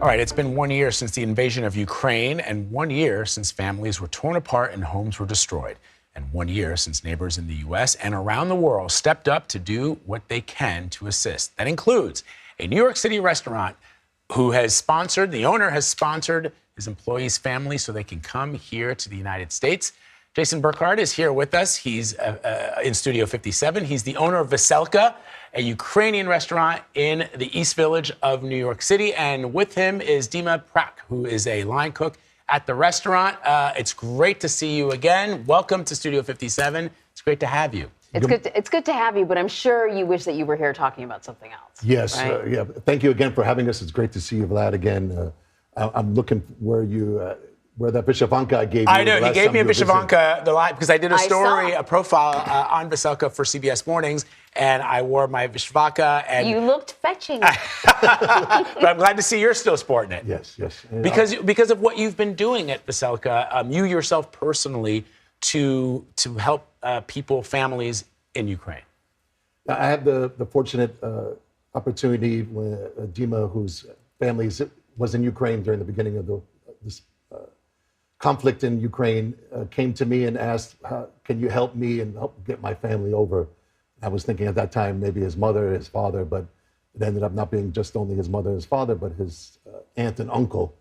All right, it's been 1 year since the invasion of Ukraine and 1 year since families were torn apart and homes were destroyed. And 1 year since neighbors in the U.S. and around the world stepped up to do what they can to assist. That includes a New York City restaurant the owner has sponsored his employees' families so they can come here to the United States. Jason Burkhardt is here with us. He's in Studio 57. He's the owner of Veselka, a Ukrainian restaurant in the East Village of New York City. And with him is Dima Prak, who is a line cook at the restaurant. It's great to see you again. Welcome to Studio 57. It's great to have you. It's good to have you, but I'm sure you wish that you were here talking about something else. Yes, right? yeah. Thank you again for having us. It's great to see you, Vlad, again. I'm looking where that Vyshavanka I gave you. I know, he gave me a Vyshavanka because I did a story, a profile on Veselka for CBS Mornings, and I wore my Vyshavanka. And you looked fetching. But I'm glad to see you're still sporting it. Yes, yes. Because of what you've been doing at Veselka, you yourself personally, to help people, families in Ukraine. I had the fortunate opportunity when Dima, whose family was in Ukraine during the beginning of this conflict in Ukraine, came to me and asked, can you help me and help get my family over? I was thinking at that time maybe his mother, his father, but it ended up not being just only his mother and his father, but his aunt and uncle.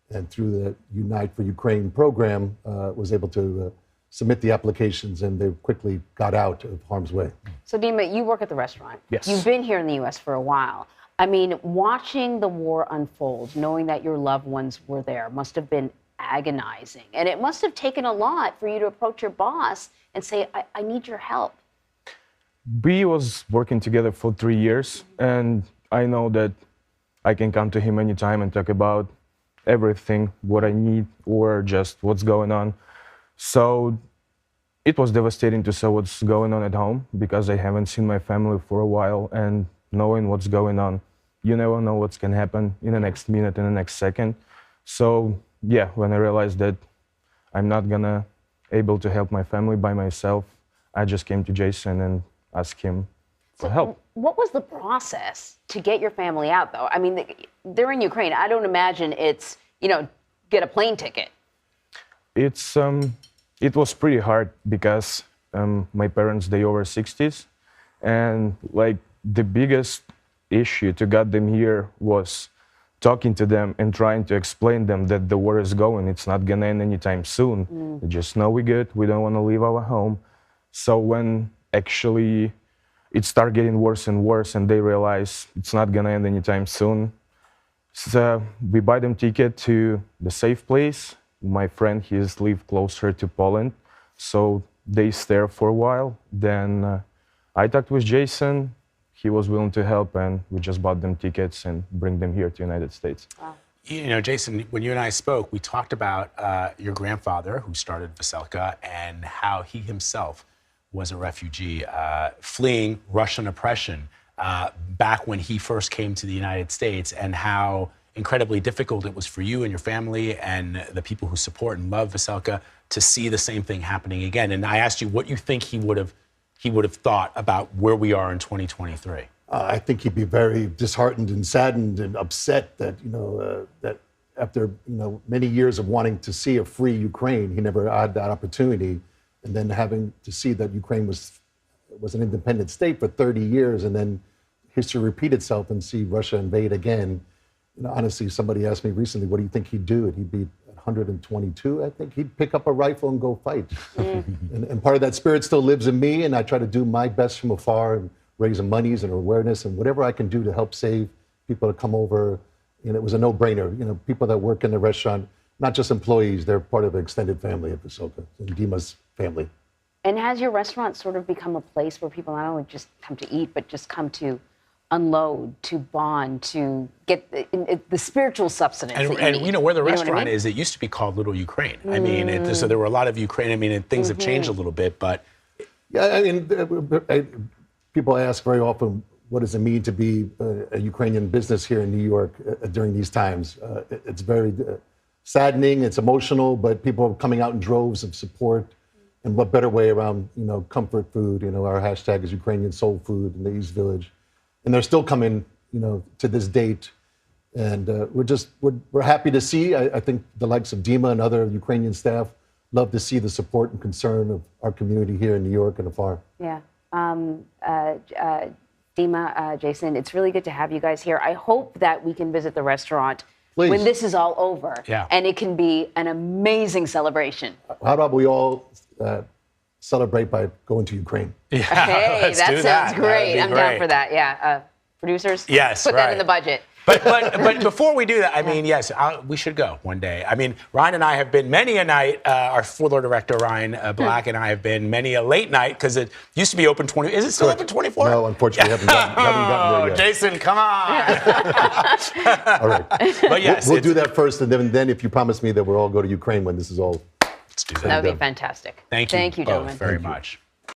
And through the Unite for Ukraine program, was able to submit the applications, and they quickly got out of harm's way. So Dima, you work at the restaurant. Yes. You've been here in the U.S. for a while. I mean, watching the war unfold, knowing that your loved ones were there must have been agonizing. And it must have taken a lot for you to approach your boss and say, I need your help. We was working together for 3 years, and I know that I can come to him anytime and talk about everything, what I need, or just what's going on. So it was devastating to see what's going on at home, because I haven't seen my family for a while, and knowing what's going on, you never know what's can happen in the next minute, in the next second. So yeah, when I realized that I'm not gonna able to help my family by myself, I just came to Jason and asked him for help. What was the process to get your family out, though? I mean, they're in Ukraine. I don't imagine it's, get a plane ticket. It was pretty hard because my parents, they over 60s, and like the biggest issue to get them here was talking to them and trying to explain them that the war is going. It's not gonna end anytime soon. They just know we're good. We don't want to leave our home. So when actually it started getting worse and worse, and they realize it's not gonna end anytime soon, so we buy them ticket to the safe place. My friend, he's live closer to Poland, so they stay for a while. Then I talked with Jason. He was willing to help, and we just bought them tickets and bring them here to the United States. Wow. Jason, when you and I spoke, we talked about your grandfather who started Veselka and how he himself was a refugee fleeing Russian oppression back when he first came to the United States, and how incredibly difficult it was for you and your family and the people who support and love Veselka to see the same thing happening again. And I asked you what you think he would have thought about where we are in 2023. I think he'd be very disheartened and saddened and upset that, that after, many years of wanting to see a free Ukraine, he never had that opportunity. And then having to see that Ukraine was an independent state for 30 years, and then history repeat itself and see Russia invade again. Honestly, somebody asked me recently, what do you think he'd do? He'd be 122, I think. He'd pick up a rifle and go fight. And part of that spirit still lives in me, and I try to do my best from afar and raise monies and awareness and whatever I can do to help save people to come over. And it was a no-brainer. People that work in the restaurant, not just employees, they're part of an extended family at Veselka, and Dima's family. And has your restaurant sort of become a place where people not only just come to eat, but just come to unload, to bond, to get the spiritual substance and where the restaurant is, it used to be called Little Ukraine. I mean, so there were a lot of Ukraine. I mean, things have changed a little bit, but yeah, I mean, people ask very often, what does it mean to be a Ukrainian business here in New York during these times? It's very saddening. It's emotional, but people are coming out in droves of support. And what better way around, comfort food? Our hashtag is Ukrainian soul food in the East Village. And they're still coming, to this date. And we're happy to see. I think the likes of Dima and other Ukrainian staff love to see the support and concern of our community here in New York and afar. Yeah. Dima, Jason, it's really good to have you guys here. I hope that we can visit the restaurant Please. when this is all over. Yeah. And it can be an amazing celebration. How about we all celebrate by going to Ukraine? Yeah, Hey, let's that do sounds that. great. That'd I'm be down great. for that. Yeah. Producers, Yes, put that right. in the budget. But before we do that, I mean, yes, we should go one day. I mean, Ryan and I have been many a night. Our floor director Ryan Black and I have been many a late night because it used to be open 20. Is it still open 24? No, unfortunately, haven't gotten there yet. Jason, come on. All right. But yes, We'll do that first, and then if you promise me that we'll all go to Ukraine when this is all. Let's do That that. would be fantastic. Thank you Thank you, both gentlemen. very much.